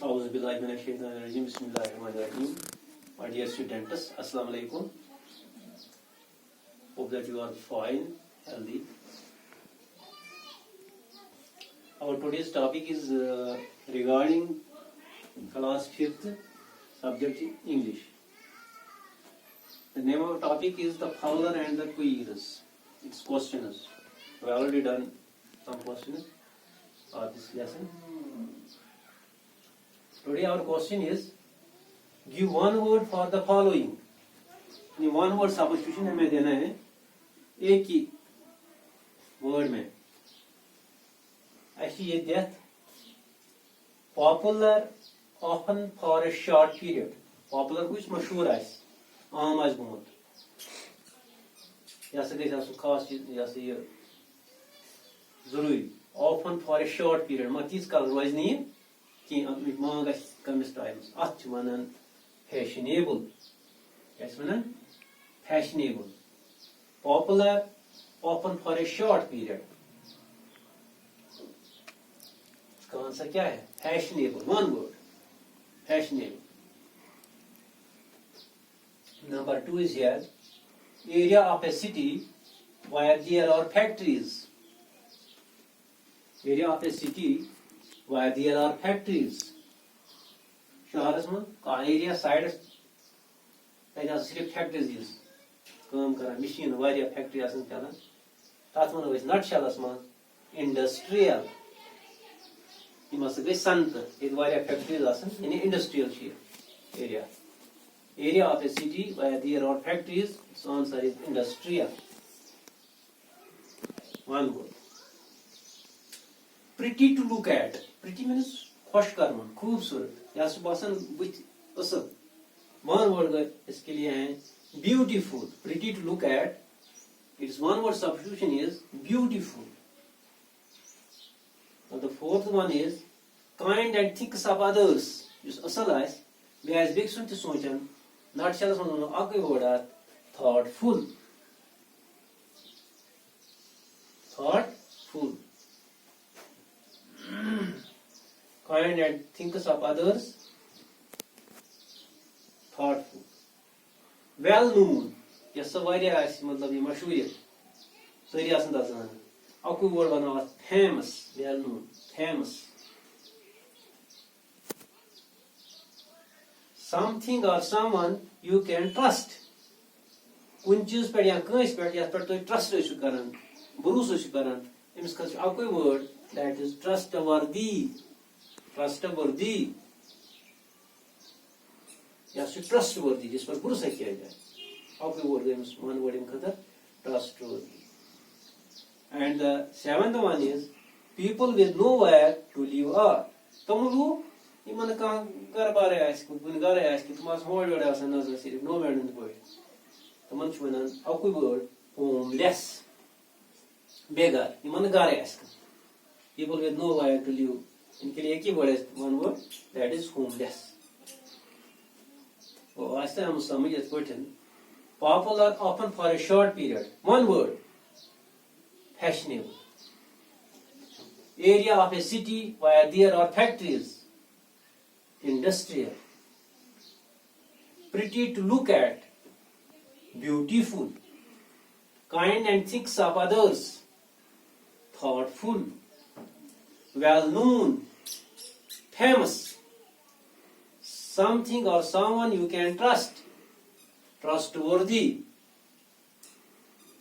Auzubillahiminash-shaytanir-rajim. Bismillahir-rahmanir-rahim. My dear students, Assalamu alaikum. Hope that you are fine, healthy. Our today's topic is regarding class 5th subject English. The name of the topic is the fowler and the queers. It's questions. We have already done some questions for this lesson. Today our question is, give one word for the following. One word substitution हमें देना है एक ही word में. ऐसी ये death popular often for a short period. Popular कुछ मशहूर है, आम आज बहुत. या से कैसा सुखास चीज या से ये जरूरी. Often for a short period. Metis का रोज नहीं कि अपनी मांग कमिस टाइम्स अच वनन फैशनेबल कैसे वनन fashionable popular often for a short period इसका आंसर क्या है fashionable one word fashionable number 2 is here area of a city where there are factories area of a city where there are factories. शहरस में का area side Taija सिर्फ factories काम करा machine वारिया factory आसन चलान तथ वनो अस नटशेलस में इंडस्ट्रियल यम हसा गई संत ये वारिया फैक्ट्रीज आसन यानी industrial area area of a city where there are factories it's answer is industrial one word pretty to look at pretty means खुश करना खूबसूरत या सुबासन बुत असल वन वर्ड इसके लिए है beautiful pretty to look at its one word substitution is beautiful. Now the fourth one is kind and thinks of others जिस असल है बेस बिग सुनते सोचन नॉट चलस मन आगे word a thoughtful kind and thinks of others thoughtful well known ये सब वारिया मतलब ये मशहूर है सारी आसन दसान अकु वर्ड बना famous well known famous something or someone you can trust कुन चीज पे या कंस पे या पर तो ट्रस्ट रहिसु करन भरोसा रहिसु करन इमस खस अकु वर्ड that is trustworthy या trustworthy जिस पर भरोसा किया जाए आपके वर्ड में वन वर्ड इन खतर trustworthy. And the seventh one is people with nowhere to live are तुम लोग इमन का घर बारे आस कुन घर आस कि तुम होड़ वर्ड आस नजर सिर्फ नो वर्ड इन वर्ड तुमन छुनन आपके वर्ड homeless बेगर इमन घर आस people with nowhere to live इनके लिए एक ही वर्ड है one word that is homeless. और आज तक हम समझ इस question popular often for a short period one word fashionable area of a city where there are factories industrial pretty to look at beautiful kind and thinks of others thoughtful well known famous something or someone you can trust trustworthy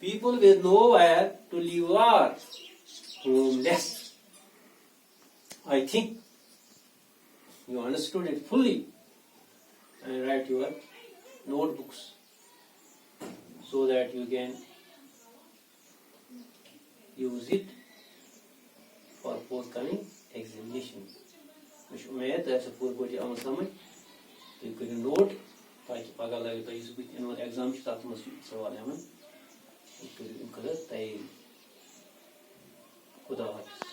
people with nowhere to live are homeless. I think you understood it fully and write your notebooks so that you can use it for forthcoming examination. मुझे उम्मीद है ऐसे पूरी पूरी आम समझ तो करिए नोट ताकि पगा लगे तो इस बीच इन एग्जाम के साथ मसले सवाल हैं हम करिए इन कलर तय खुदा हाफिज़.